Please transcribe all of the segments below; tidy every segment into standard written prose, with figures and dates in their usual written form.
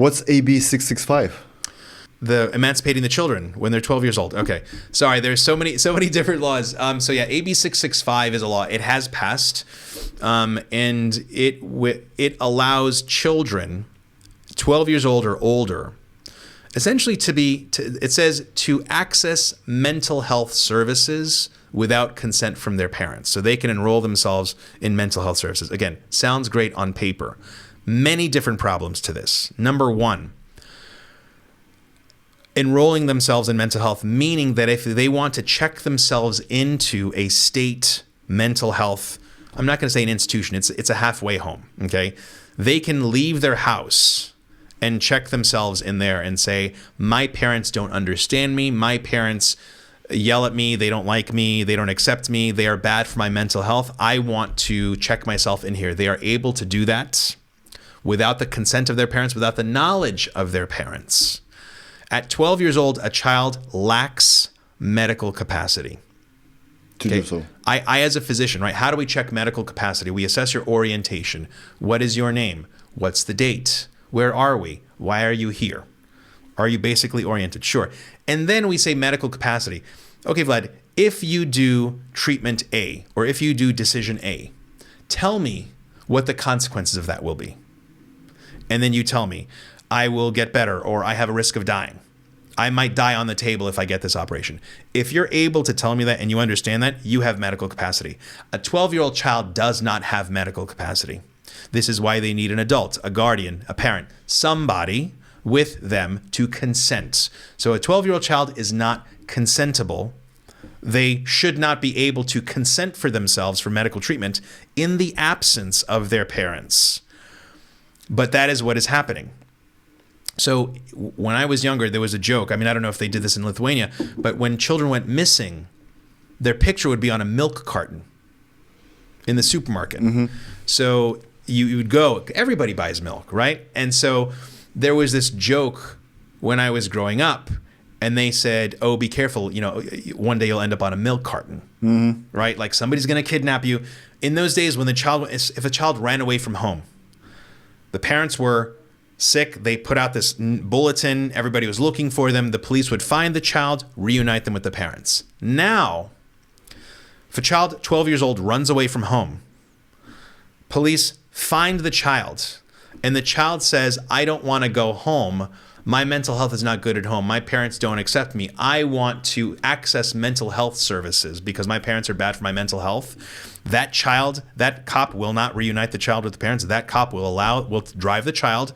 What's AB 665? The emancipating the children when they're 12 years old. Okay. Sorry, there's so many different laws. So yeah, AB 665 is a law. It has passed. And it allows children 12 years old or older essentially it says to access mental health services without consent from their parents. So they can enroll themselves in mental health services. Again, sounds great on paper. Many different problems to this. Number one, enrolling themselves in mental health, meaning that if they want to check themselves into a state mental health, I'm not going to say an institution, it's a halfway home, okay? They can leave their house and check themselves in there and say, my parents don't understand me, my parents yell at me, they don't like me, they don't accept me, they are bad for my mental health, I want to check myself in here. They are able to do that without the consent of their parents, without the knowledge of their parents. At 12 years old, a child lacks medical capacity. To do so. I, as a physician, right, how do we check medical capacity? We assess your orientation. What is your name? What's the date? Where are we? Why are you here? Are you basically oriented? Sure. And then we say medical capacity. Okay, Vlad, if you do treatment A, or if you do decision A, tell me what the consequences of that will be. And then you tell me, I will get better, or I have a risk of dying. I might die on the table if I get this operation. If you're able to tell me that and you understand that, you have medical capacity. A 12-year-old child does not have medical capacity. This is why they need an adult, a guardian, a parent, somebody with them to consent. So a 12-year-old child is not consentable. They should not be able to consent for themselves for medical treatment in the absence of their parents. But that is what is happening. So when I was younger, there was a joke. I mean, I don't know if they did this in Lithuania, but when children went missing, their picture would be on a milk carton in the supermarket. Mm-hmm. So you would go, everybody buys milk, right? And so there was this joke when I was growing up, and they said, oh, be careful, one day you'll end up on a milk carton, mm-hmm. right? Like somebody's going to kidnap you. In those days when if a child ran away from home, the parents were sick, they put out this bulletin, everybody was looking for them, the police would find the child, reunite them with the parents. Now, if a child 12 years old runs away from home, police find the child, and the child says, I don't want to go home, my mental health is not good at home, my parents don't accept me, I want to access mental health services because my parents are bad for my mental health. That cop will not reunite the child with the parents. That cop will drive the child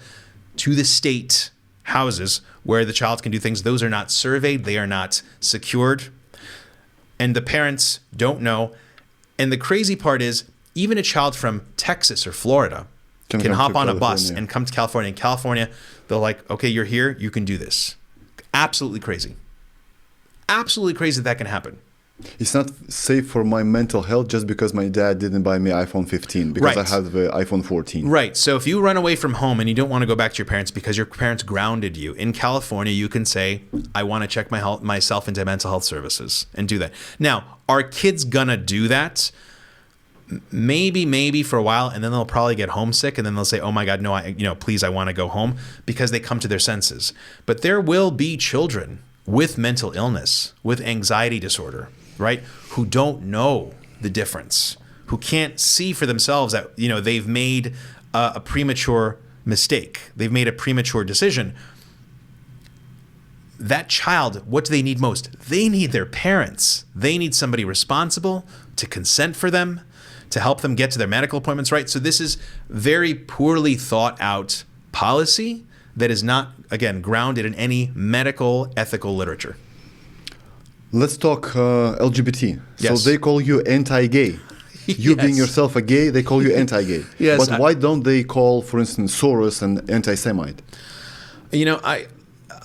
to the state houses where the child can do things. Those are not surveyed. They are not secured. And the parents don't know. And the crazy part is, even a child from Texas or Florida can hop on a bus and come to California. In California, they're like, okay, you're here, you can do this. Absolutely crazy. Absolutely crazy that can happen. It's not safe for my mental health just because my dad didn't buy me iPhone 15 because I have the iPhone 14. Right. So if you run away from home and you don't want to go back to your parents because your parents grounded you, in California, you can say, I want to check myself into mental health services and do that. Now, are kids going to do that? Maybe for a while, and then they'll probably get homesick, and then they'll say, oh my God, no, please, I want to go home, because they come to their senses. But there will be children with mental illness, with anxiety disorder, right, who don't know the difference, who can't see for themselves that, they've made a premature mistake. They've made a premature decision. That child, what do they need most? They need their parents. They need somebody responsible to consent for them, to help them get to their medical appointments, right? So this is very poorly thought out policy that is not, again, grounded in any medical ethical literature. Let's talk LGBT. Yes. So they call you anti-gay. You being yourself a gay, they call you anti-gay. Yes. But why don't they call, for instance, Soros an anti-Semite?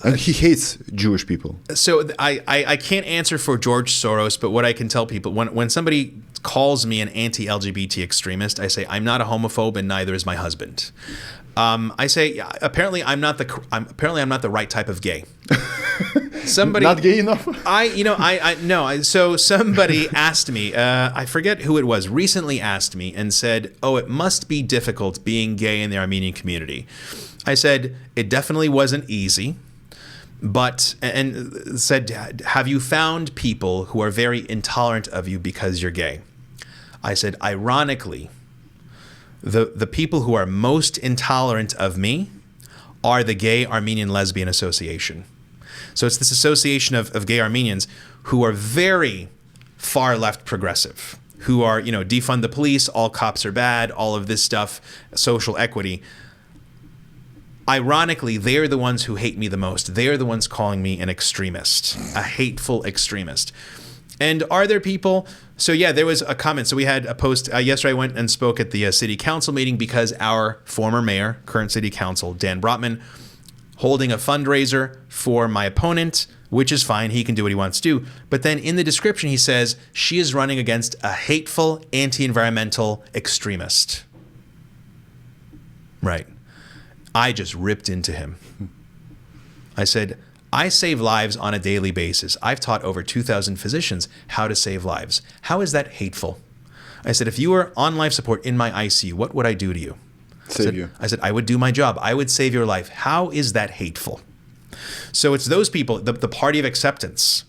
And he hates Jewish people. So I can't answer for George Soros, but what I can tell people, when somebody calls me an anti-LGBT extremist, I say, I'm not a homophobe and neither is my husband. I say, apparently I'm not the right type of gay. Somebody not gay enough. So somebody asked me, I forget who it was, recently asked me and said, oh, it must be difficult being gay in the Armenian community. I said, it definitely wasn't easy, but, and said, have you found people who are very intolerant of you because you're gay? I said, ironically, the people who are most intolerant of me are the Gay Armenian Lesbian Association. So it's this association of gay Armenians who are very far left progressive, who are, you know, defund the police, all cops are bad, all of this stuff, social equity. Ironically, they're the ones who hate me the most. They're the ones calling me an extremist, a hateful extremist. And are there people? So yeah, there was a comment. So we had a post yesterday. I went and spoke at the city council meeting because our former mayor, current city council, Dan Brotman, holding a fundraiser for my opponent, which is fine. He can do what he wants to do. But then in the description, he says she is running against a hateful, anti-environmental extremist. Right. I just ripped into him. I said, I save lives on a daily basis. I've taught over 2,000 physicians how to save lives. How is that hateful? I said, if you were on life support in my ICU, what would I do to you? Save you. I said, I would do my job. I would save your life. How is that hateful? So it's those people, the party of acceptance,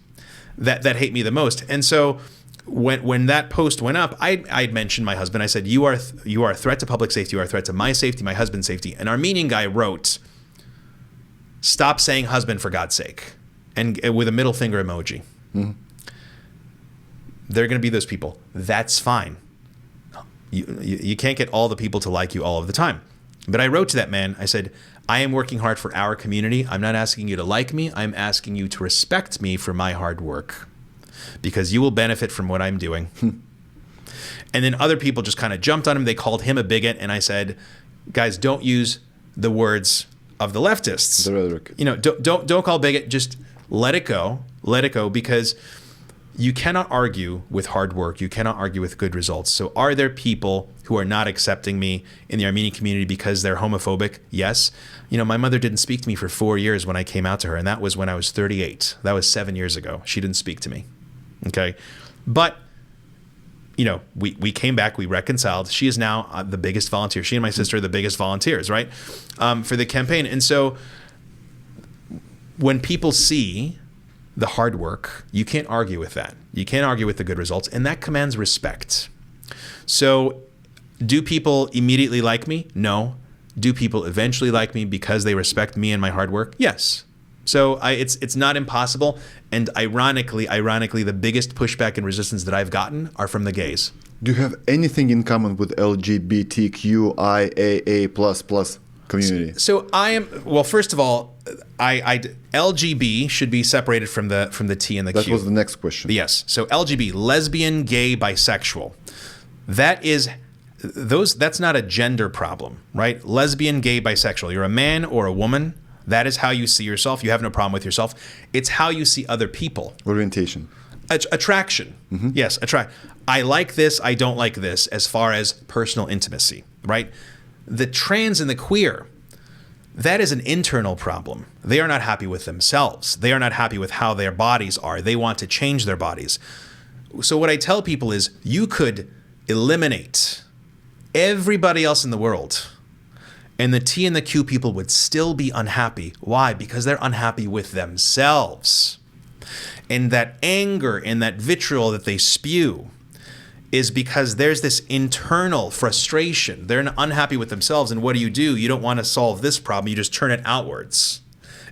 that hate me the most. And so when that post went up, I'd mentioned my husband. I said, you are a threat to public safety. You are a threat to my safety, my husband's safety. An Armenian guy wrote, stop saying husband for God's sake, and with a middle finger emoji. Mm-hmm. They're going to be those people. That's fine. You can't get all the people to like you all of the time. But I wrote to that man. I said, I am working hard for our community. I'm not asking you to like me. I'm asking you to respect me for my hard work, because you will benefit from what I'm doing. And then other people just kind of jumped on him. They called him a bigot. And I said, guys, don't use the words of the leftists. The rhetoric. You know, don't call bigot. Just let it go. Let it go, because you cannot argue with hard work. You cannot argue with good results. So are there people who are not accepting me in the Armenian community because they're homophobic? Yes. You know, my mother didn't speak to me for 4 years when I came out to her, and that was when I was 38. That was 7 years ago. She didn't speak to me. Okay. But, you know, we came back, we reconciled. She is now the biggest volunteer. She and my sister are the biggest volunteers, right, for the campaign. And so when people see the hard work, you can't argue with that. You can't argue with the good results, and that commands respect. So do people immediately like me? No. Do people eventually like me because they respect me and my hard work? Yes. So it's not impossible. And ironically, the biggest pushback and resistance that I've gotten are from the gays. Do you have anything in common with LGBTQIAA++ community? So I am, well, first of all, LGB should be separated from the T and the Q. That was the next question. Yes. So LGB, lesbian, gay, bisexual. That's not a gender problem, right? Lesbian, gay, bisexual. You're a man or a woman. That is how you see yourself. You have no problem with yourself. It's how you see other people. Orientation. Attraction. Mm-hmm. Yes, attract. I like this, I don't like this, as far as personal intimacy, right? The trans and the queer, that is an internal problem. They are not happy with themselves. They are not happy with how their bodies are. They want to change their bodies. So what I tell people is, you could eliminate everybody else in the world, and the T and the Q people would still be unhappy. Why? Because they're unhappy with themselves. And that anger and that vitriol that they spew is because there's this internal frustration. They're unhappy with themselves. And what do? You don't want to solve this problem. You just turn it outwards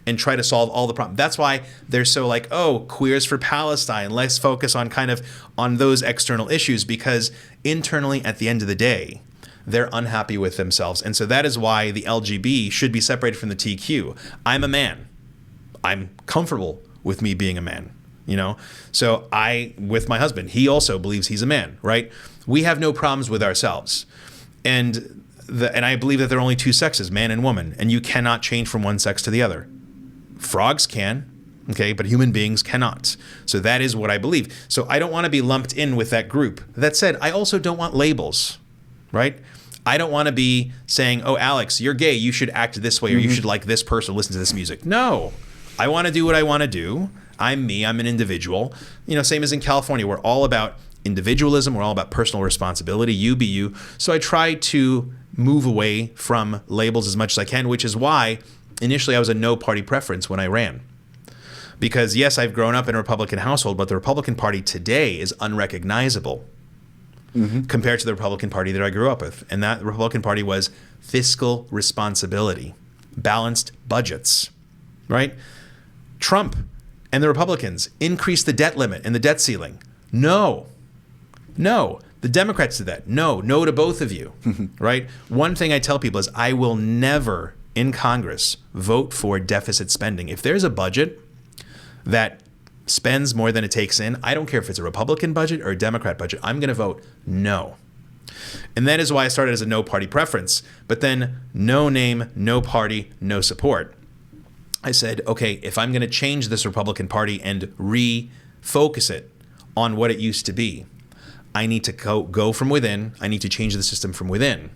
and try to solve all the problems. That's why they're so like, oh, queers for Palestine. Let's focus on on those external issues, because internally, at the end of the day, they're unhappy with themselves. And so that is why the LGB should be separated from the TQ. I'm a man. I'm comfortable with me being a man, you know? So with my husband, he also believes he's a man, right? We have no problems with ourselves. And I believe that there are only two sexes, man and woman, and you cannot change from one sex to the other. Frogs can, okay, but human beings cannot. So that is what I believe. So I don't want to be lumped in with that group. That said, I also don't want labels, right? I don't want to be saying, oh, Alex, you're gay, you should act this way, or you should like this person, listen to this music. No, I want to do what I want to do. I'm me, I'm an individual. You know, same as in California, we're all about individualism, we're all about personal responsibility, you be you. So I try to move away from labels as much as I can, which is why initially I was a no party preference when I ran. Because yes, I've grown up in a Republican household, but the Republican Party today is unrecognizable compared to the Republican Party that I grew up with. And that Republican Party was fiscal responsibility, balanced budgets, right? Trump and the Republicans increased the debt limit and the debt ceiling. No. The Democrats did that. No to both of you, right? One thing I tell people is I will never in Congress vote for deficit spending. If there's a budget that spends more than it takes in, I don't care if it's a Republican budget or a Democrat budget, I'm going to vote no. And that is why I started as a no party preference, but then no name, no party, no support. I said, okay, if I'm going to change this Republican Party and refocus it on what it used to be, I need to go from within. I need to change the system from within.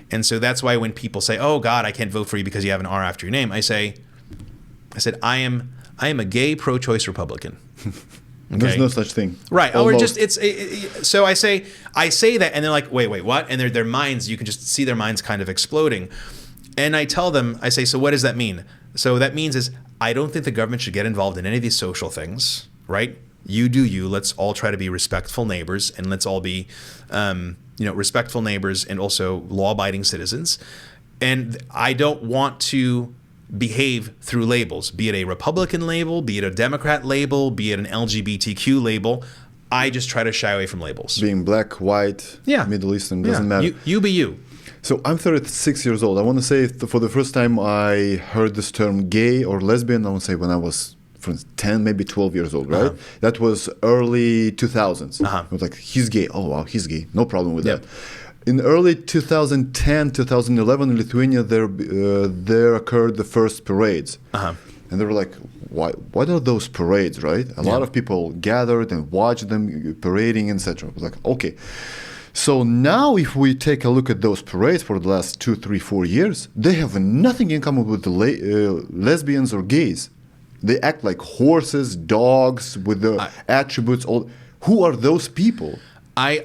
And so that's why when people say, oh God, I can't vote for you because you have an R after your name, I said, I am a gay pro-choice Republican. Okay? There's no such thing. Right. Or just so I say that, and they're like, wait, what? And their minds, you can just see their minds kind of exploding. And I tell them, I say, so what does that mean? So that means is I don't think the government should get involved in any of these social things, right? You do you. Let's all try to be respectful neighbors, and let's all be, respectful neighbors and also law-abiding citizens. And I don't want to behave through labels, be it a Republican label, be it a Democrat label, be it an LGBTQ label. I just try to shy away from labels. Being black, white, Middle Eastern, doesn't matter. You be you. So I'm 36 years old. I want to say for the first time I heard this term gay or lesbian, I want to say when I was 10, maybe 12 years old, right? That was early 2000s. I was like, he's gay. Oh, wow, he's gay. No problem with that. In early 2010, 2011 in Lithuania, there occurred the first parades. And they were like, what are those parades, right? A lot of people gathered and watched them parading, etc. I was like, okay. So now if we take a look at those parades for the last 2, 3, 4 years, they have nothing in common with the lesbians or gays. They act like horses, dogs, with the attributes. Who are those people? I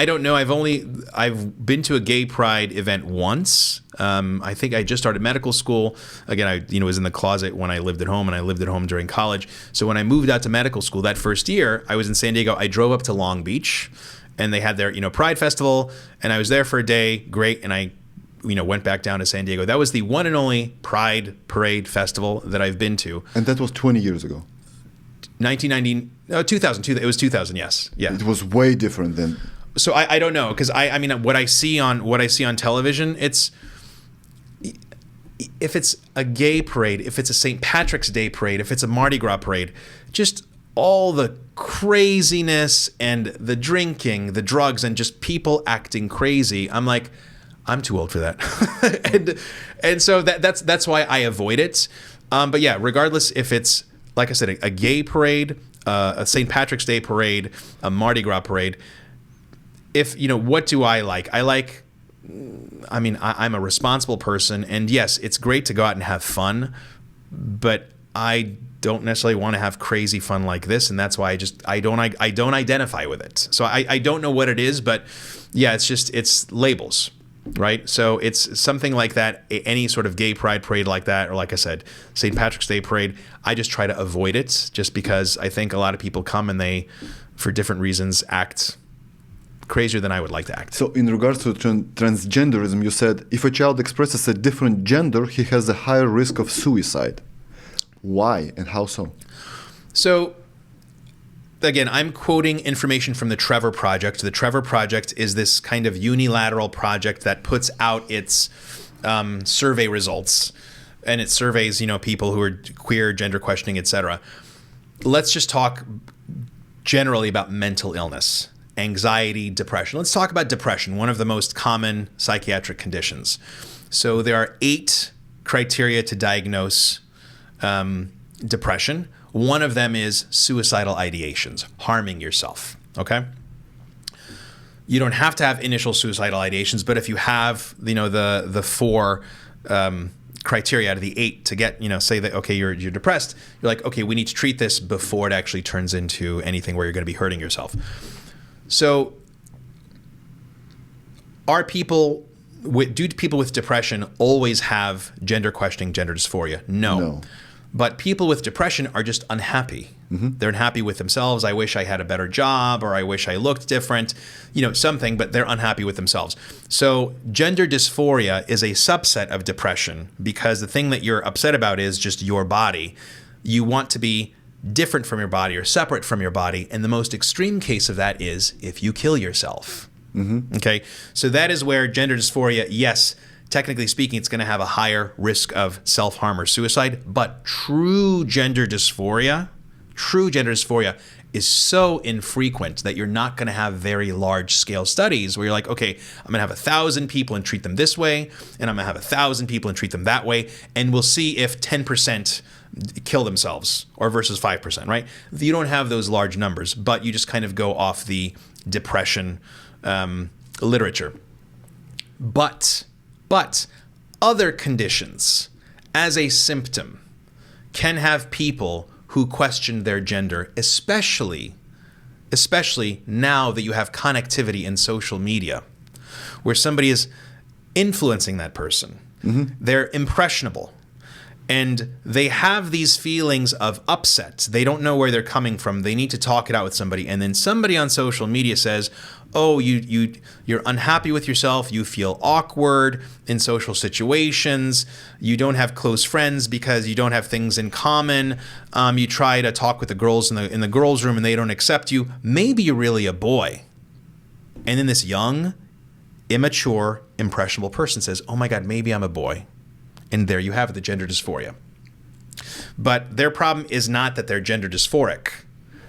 don't know. I've been to a gay pride event once. I think I just started medical school. Again, I was in the closet when I lived at home, and I lived at home during college. So when I moved out to medical school that first year, I was in San Diego. I drove up to Long Beach, and they had their Pride Festival, and I was there for a day. Great, and I went back down to San Diego. That was the one and only Pride Parade Festival that I've been to. And that was 20 years ago. 2000. It was 2000. Yes. Yeah. It was way different then. So I don't know, because I mean what I see on television, if it's a gay parade, if it's a St. Patrick's Day parade, if it's a Mardi Gras parade, just all the craziness and the drinking, the drugs, and just people acting crazy. I'm like, I'm too old for that. and so that's why I avoid it. But yeah, regardless if it's, like I said, a gay parade, a St. Patrick's Day parade, a Mardi Gras parade, what do I like? I'm a responsible person, and yes, it's great to go out and have fun, but I don't necessarily want to have crazy fun like this, and that's why I don't identify with it. So I don't know what it is, but yeah, it's labels. Right. So it's something like that, any sort of gay pride parade like that, or like I said, St. Patrick's Day parade, I just try to avoid it just because I think a lot of people come and they, for different reasons, act crazier than I would like to act. So in regards to transgenderism, you said if a child expresses a different gender, he has a higher risk of suicide. Why and how so? So again, I'm quoting information from the Trevor Project. The Trevor Project is this kind of unilateral project that puts out its survey results, and it surveys, people who are queer, gender questioning, etc. Let's just talk generally about mental illness, anxiety, depression. Let's talk about depression, one of the most common psychiatric conditions. So there are 8 criteria to diagnose depression. One of them is suicidal ideations, harming yourself, okay? You don't have to have initial suicidal ideations, but if you have, the 4 criteria out of the 8 to get, say that, okay, you're depressed, you're like, okay, we need to treat this before it actually turns into anything where you're going to be hurting yourself. So do people with depression always have gender questioning, gender dysphoria? No. But people with depression are just unhappy. They're unhappy with themselves. I wish I had a better job, or I wish I looked different, something, but they're unhappy with themselves. So gender dysphoria is a subset of depression, because the thing that you're upset about is just your body. You want to be different from your body or separate from your body. And the most extreme case of that is if you kill yourself. Okay. So that is where gender dysphoria, yes, technically speaking, it's going to have a higher risk of self-harm or suicide, but true gender dysphoria is so infrequent that you're not going to have very large scale studies where you're like, okay, I'm going to have 1,000 people and treat them this way, and I'm going to have 1,000 people and treat them that way, and we'll see if 10% kill themselves or versus 5%, right? You don't have those large numbers, but you just kind of go off the depression literature. But other conditions as a symptom can have people who question their gender, especially now that you have connectivity in social media, where somebody is influencing that person. They're impressionable, and they have these feelings of upset. They don't know where they're coming from. They need to talk it out with somebody, and then somebody on social media says, oh, you're unhappy with yourself, you feel awkward in social situations, you don't have close friends because you don't have things in common, you try to talk with the girls in the girls' room and they don't accept you, maybe you're really a boy. And then this young, immature, impressionable person says, oh my God, maybe I'm a boy. And there you have it, the gender dysphoria. But their problem is not that they're gender dysphoric.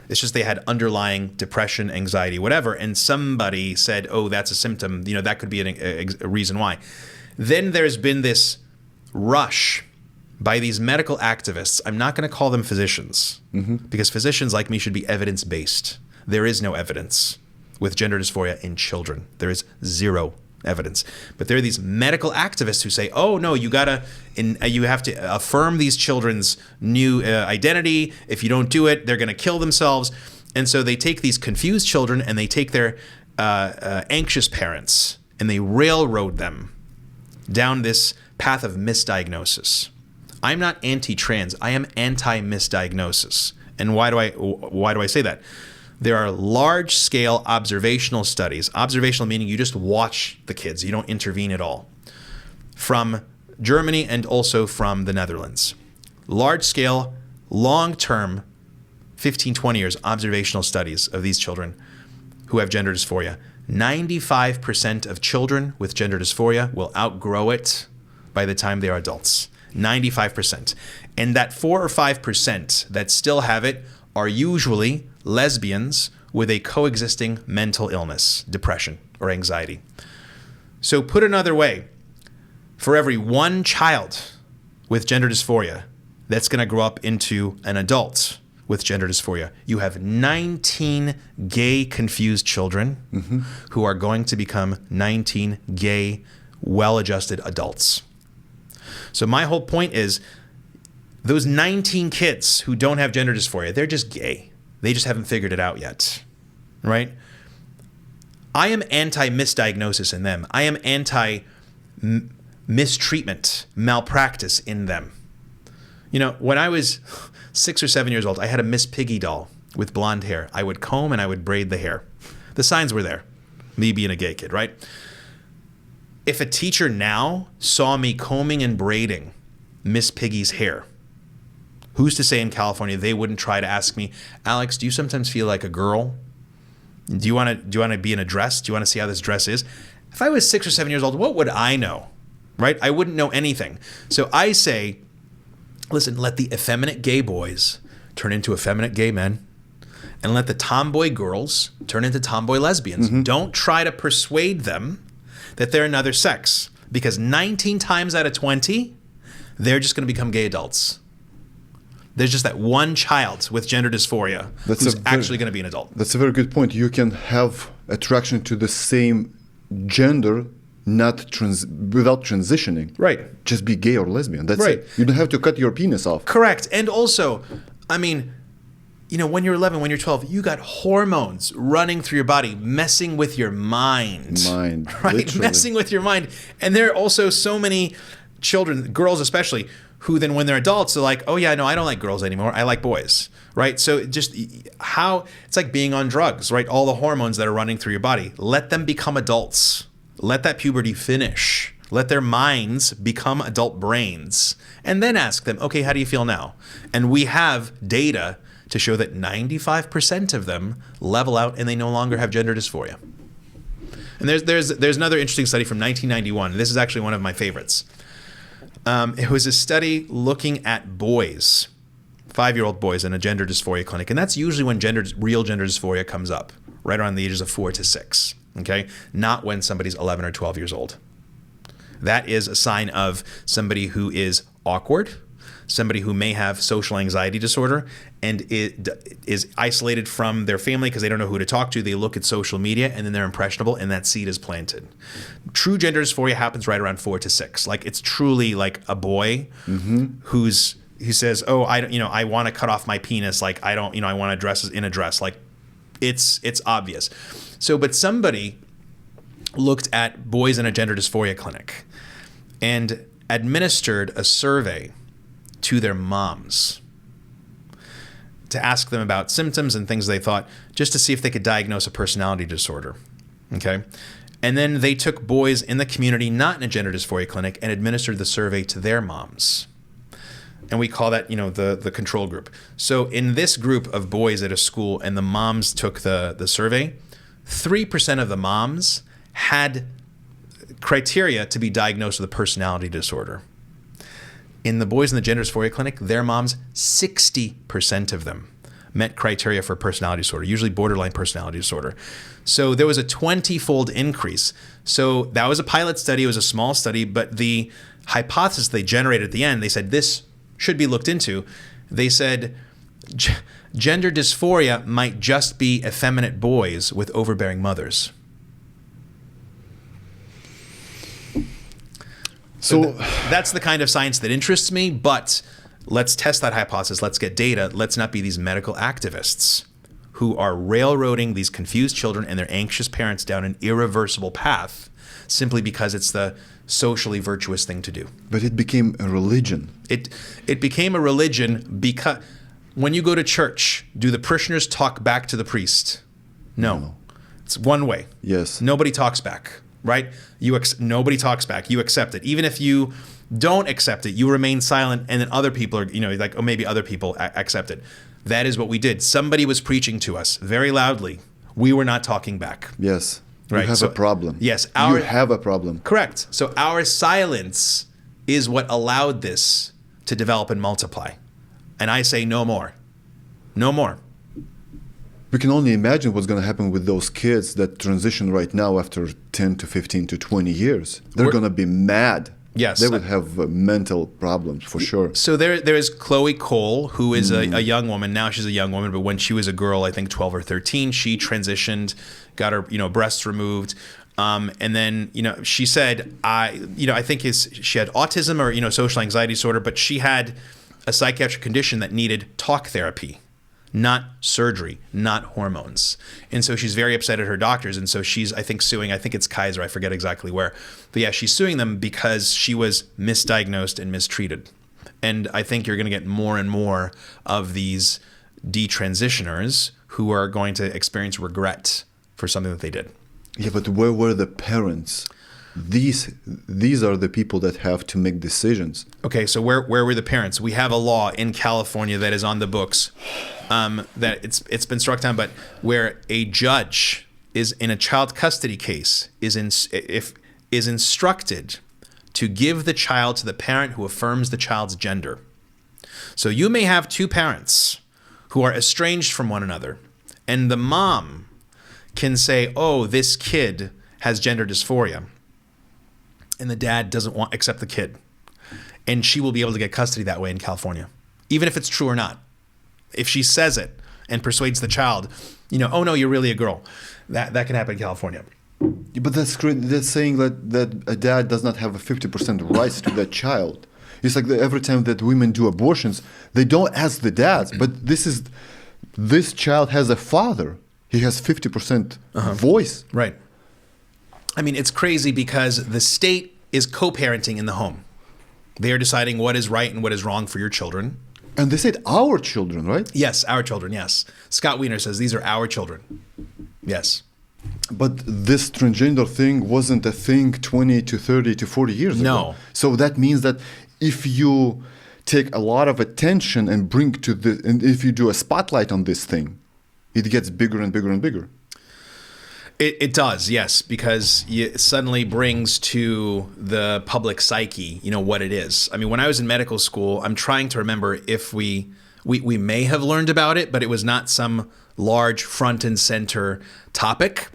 It's just they had underlying depression, anxiety, whatever, and somebody said, oh, that's a symptom. That could be a reason why. Then there's been this rush by these medical activists. I'm not going to call them physicians, because physicians like me should be evidence-based. There is no evidence with gender dysphoria in children. There is zero evidence. But there are these medical activists who say, oh, no, you have to affirm these children's new identity. If you don't do it, they're going to kill themselves. And so they take these confused children and they take their anxious parents and they railroad them down this path of misdiagnosis. I'm not anti-trans. I am anti-misdiagnosis. And why do I say that? There are large-scale observational studies. Observational meaning you just watch the kids. You don't intervene at all. From Germany and also from the Netherlands. Large-scale, long-term, 15, 20 years, observational studies of these children who have gender dysphoria. 95% of children with gender dysphoria will outgrow it by the time they are adults. 95%. And that 4 or 5% that still have it are usually lesbians with a coexisting mental illness, depression or anxiety. So put another way, for every one child with gender dysphoria that's going to grow up into an adult with gender dysphoria, you have 19 gay confused children who are going to become 19 gay, well-adjusted adults. So my whole point is those 19 kids who don't have gender dysphoria, they're just gay. They just haven't figured it out yet, right? I am anti-misdiagnosis in them. I am anti-mistreatment, malpractice in them. When I was 6 or 7 years old, I had a Miss Piggy doll with blonde hair. I would comb and I would braid the hair. The signs were there, me being a gay kid, right? If a teacher now saw me combing and braiding Miss Piggy's hair, who's to say in California they wouldn't try to ask me, Alex, do you sometimes feel like a girl? Do you want to be in a dress? Do you want to see how this dress is? If I was 6 or 7 years old, what would I know? Right? I wouldn't know anything. So I say, listen, let the effeminate gay boys turn into effeminate gay men, and let the tomboy girls turn into tomboy lesbians. Don't try to persuade them that they're another sex, because 19 times out of 20, they're just going to become gay adults. There's just that one child with gender dysphoria who's actually going to be an adult. That's a very good point. You can have attraction to the same gender without transitioning. Right. Just be gay or lesbian. That's it. You don't have to cut your penis off. Correct. And also, I mean, when you're 11, when you're 12, you got hormones running through your body, messing with your mind. Right? Literally. Messing with your mind. And there are also so many children, girls especially, who then when they're adults, they're like, oh yeah, no, I don't like girls anymore. I like boys. Right? So just it's like being on drugs, right? All the hormones that are running through your body. Let them become adults. Let that puberty finish. Let their minds become adult brains. And then ask them, okay, how do you feel now? And we have data to show that 95% of them level out and they no longer have gender dysphoria. And there's another interesting study from 1991. This is actually one of my favorites. It was a study looking at boys, 5-year-old boys in a gender dysphoria clinic. And that's usually when real gender dysphoria comes up, right around the ages of 4 to 6. Okay? Not when somebody's 11 or 12 years old. That is a sign of somebody who is awkward, somebody who may have social anxiety disorder and is isolated from their family because they don't know who to talk to. They look at social media and then they're impressionable and that seed is planted. True gender dysphoria happens right around 4 to 6. Like it's truly like a boy who says, oh, I want to cut off my penis. Like I want to dress in a dress. Like it's obvious. So, but somebody looked at boys in a gender dysphoria clinic and administered a survey to their moms to ask them about symptoms and things they thought, just to see if they could diagnose a personality disorder. Okay? And then they took boys in the community, not in a gender dysphoria clinic, and administered the survey to their moms. And we call that, the control group. So in this group of boys at a school and the moms took the survey, 3% of the moms had criteria to be diagnosed with a personality disorder. In the boys in the gender dysphoria clinic, their moms, 60% of them met criteria for personality disorder, usually borderline personality disorder. So there was a 20-fold increase. So that was a pilot study. It was a small study, but the hypothesis they generated at the end, they said this should be looked into. They said gender dysphoria might just be effeminate boys with overbearing mothers. So that's the kind of science that interests me, but let's test that hypothesis. Let's get data. Let's not be these medical activists who are railroading these confused children and their anxious parents down an irreversible path simply because it's the socially virtuous thing to do. But it became a religion. It became a religion because when you go to church, do the parishioners talk back to the priest? No. It's one way. Yes. Nobody talks back. Right? Nobody talks back. You accept it. Even if you don't accept it, you remain silent, and then other people are, like, oh, maybe other people accept it. That is what we did. Somebody was preaching to us very loudly. We were not talking back. Yes. Right? You have a problem. Yes. You have a problem. Correct. So our silence is what allowed this to develop and multiply. And I say no more. No more. We can only imagine what's going to happen with those kids that transition right now after 10 to 15 to 20 years. They're going to be mad. Yes. They would have mental problems for sure. So there is Chloe Cole, who is a young woman. Now she's a young woman, but when she was a girl, I think 12 or 13, she transitioned, got her breasts removed. And then, she said, I think she had autism or, social anxiety disorder, but she had a psychiatric condition that needed talk therapy. Not surgery, not hormones. And so she's very upset at her doctors. And so she's, I think, suing, I think it's Kaiser, I forget exactly where. But yeah, she's suing them because she was misdiagnosed and mistreated. And I think you're going to get more and more of these detransitioners who are going to experience regret for something that they did. Yeah, but where were the parents? These are the people that have to make decisions. Okay, so where were the parents? We have a law in California that is on the books that it's been struck down, but where a judge is in a child custody case is instructed to give the child to the parent who affirms the child's gender. So you may have two parents who are estranged from one another, and the mom can say, "Oh, this kid has gender dysphoria." And the dad doesn't accept the kid. And she will be able to get custody that way in California, even if it's true or not. If she says it and persuades the child, oh no, you're really a girl. That can happen in California. But that's great. That's saying that a dad does not have a 50% rights to that child. It's like every time that women do abortions, they don't ask the dads. But this is this child has a father. He has 50% voice. Right. I mean, it's crazy because the state is co-parenting in the home. They are deciding what is right and what is wrong for your children. And they said our children, right? Yes, our children, yes. Scott Wiener says these are our children. Yes. But this transgender thing wasn't a thing 20 to 30 to 40 years ago. No. So that means that if you take a lot of attention and bring to the, and if you do a spotlight on this thing, it gets bigger and bigger and bigger. It does, yes, because it suddenly brings to the public psyche, what it is. I mean, when I was in medical school, I'm trying to remember if we may have learned about it, but it was not some large front and center topic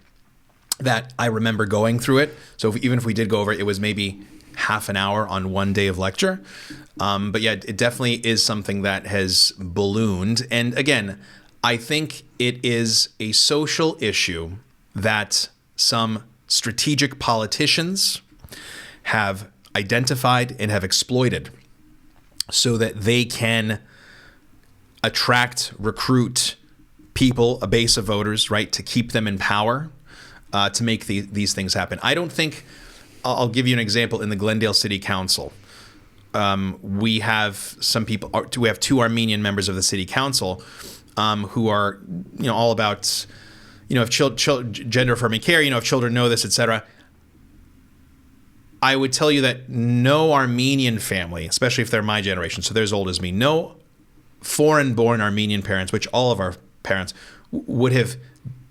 that I remember going through it. So even if we did go over it, it was maybe half an hour on one day of lecture. But yeah, it definitely is something that has ballooned. And again, I think it is a social issue that some strategic politicians have identified and have exploited so that they can attract, recruit people, a base of voters, right, to keep them in power, to make these things happen. I don't think, I'll give you an example in the Glendale City Council. We have some people, we have 2 Armenian members of the city council who are, all about, if gender affirming care, if children know this, etc. I would tell you that no Armenian family, especially if they're my generation, so they're as old as me, no foreign-born Armenian parents, which all of our parents would have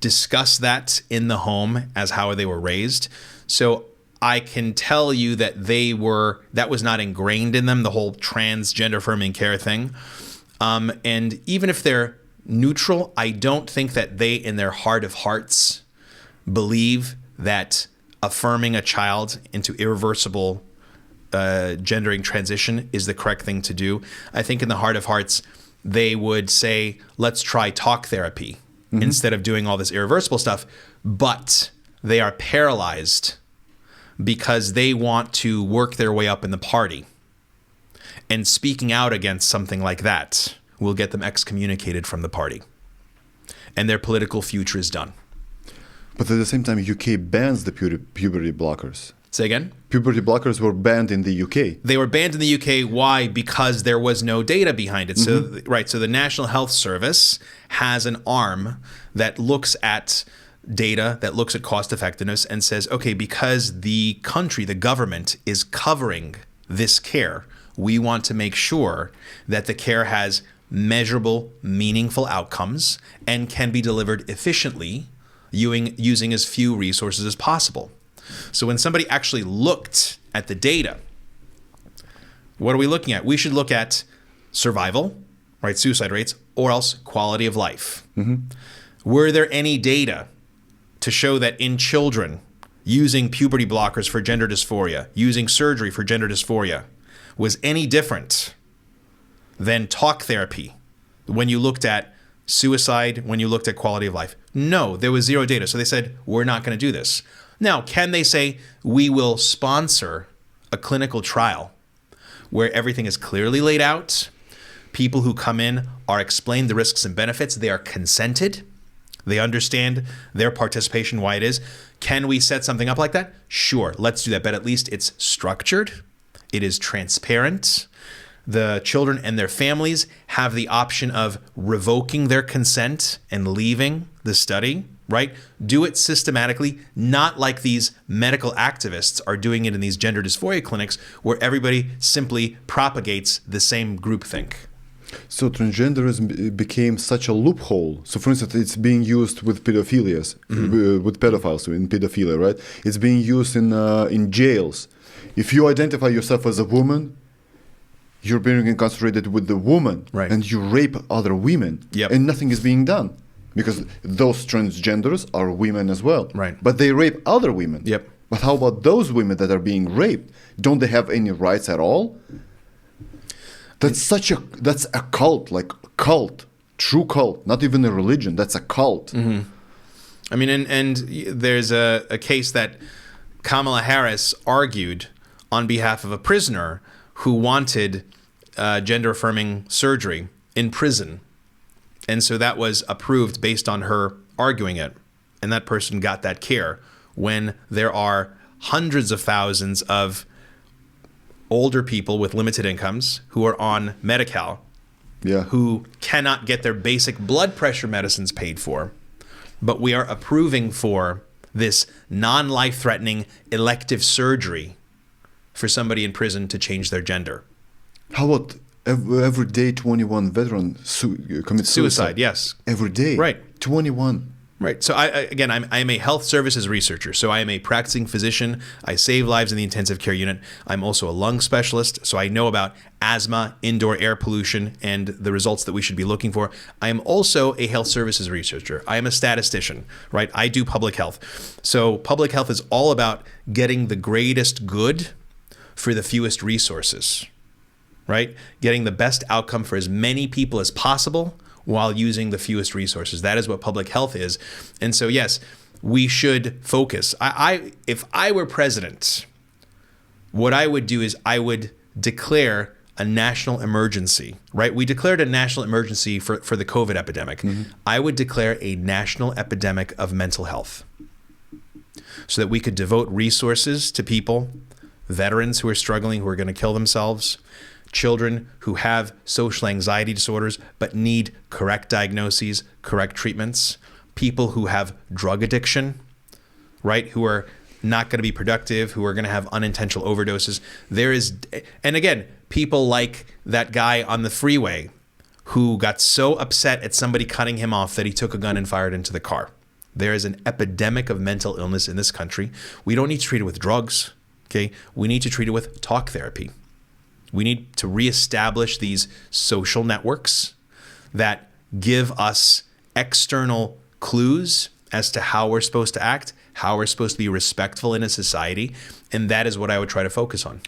discussed that in the home as how they were raised. So I can tell you that that was not ingrained in them, the whole transgender affirming care thing. And even if they're neutral, I don't think that they, in their heart of hearts, believe that affirming a child into irreversible gendering transition is the correct thing to do. I think in the heart of hearts, they would say, let's try talk therapy instead of doing all this irreversible stuff. But they are paralyzed because they want to work their way up in the party. And speaking out against something like that will get them excommunicated from the party. And their political future is done. But at the same time, UK bans the puberty blockers. Say again? Puberty blockers were banned in the UK. They were banned in the UK. Why? Because there was no data behind it. So, right. So the National Health Service has an arm that looks at data, that looks at cost effectiveness and says, okay, because the country, the government is covering this care, we want to make sure that the care has measurable, meaningful outcomes and can be delivered efficiently using as few resources as possible. So when somebody actually looked at the data, what are we looking at? We should look at survival, right, suicide rates, or else quality of life. Were there any data to show that in children using puberty blockers for gender dysphoria, using surgery for gender dysphoria, was any different than talk therapy when you looked at suicide, when you looked at quality of life? No, there was zero data. So they said, we're not going to do this. Now, can they say, we will sponsor a clinical trial where everything is clearly laid out? People who come in are explained the risks and benefits. They are consented. They understand their participation, why it is. Can we set something up like that? Sure, let's do that. But at least it's structured. It is transparent. The children and their families have the option of revoking their consent and leaving the study, right? Do it systematically, not like these medical activists are doing it in these gender dysphoria clinics where everybody simply propagates the same groupthink. So transgenderism became such a loophole. So for instance, it's being used with with pedophiles in pedophilia, right? It's being used in jails. If you identify yourself as a woman, you're being incarcerated with the woman, right, and you rape other women, and nothing is being done because those transgenders are women as well, right? But they rape other women. But how about those women that are being raped? Don't they have any rights at all? That's a cult, like cult, true cult, not even a religion. That's a cult. I mean, and there's a case that Kamala Harris argued on behalf of a prisoner who wanted gender-affirming surgery in prison. And so that was approved based on her arguing it. And that person got that care when there are hundreds of thousands of older people with limited incomes who are on Medi-Cal, who cannot get their basic blood pressure medicines paid for. But we are approving for this non-life-threatening elective surgery for somebody in prison to change their gender. How about every day 21 veteran commit suicide? Yes. Every day? Right. 21. Right. So I'm a health services researcher. So I am a practicing physician. I save lives in the intensive care unit. I'm also a lung specialist. So I know about asthma, indoor air pollution, and the results that we should be looking for. I am also a health services researcher. I am a statistician, right? I do public health. So public health is all about getting the greatest good for the fewest resources, right? Getting the best outcome for as many people as possible while using the fewest resources. That is what public health is. And so, yes, we should focus. If I were president, what I would do is I would declare a national emergency, right? We declared a national emergency for the COVID epidemic. I would declare a national epidemic of mental health so that we could devote resources to people, veterans who are struggling, who are going to kill themselves, children who have social anxiety disorders but need correct diagnoses, correct treatments, people who have drug addiction, right, who are not going to be productive, who are going to have unintentional overdoses. And again, people like that guy on the freeway who got so upset at somebody cutting him off that he took a gun and fired into the car. There is an epidemic of mental illness in this country. We don't need to treat it with drugs, okay? We need to treat it with talk therapy. We need to reestablish these social networks that give us external clues as to how we're supposed to act, how we're supposed to be respectful in a society, and that is what I would try to focus on.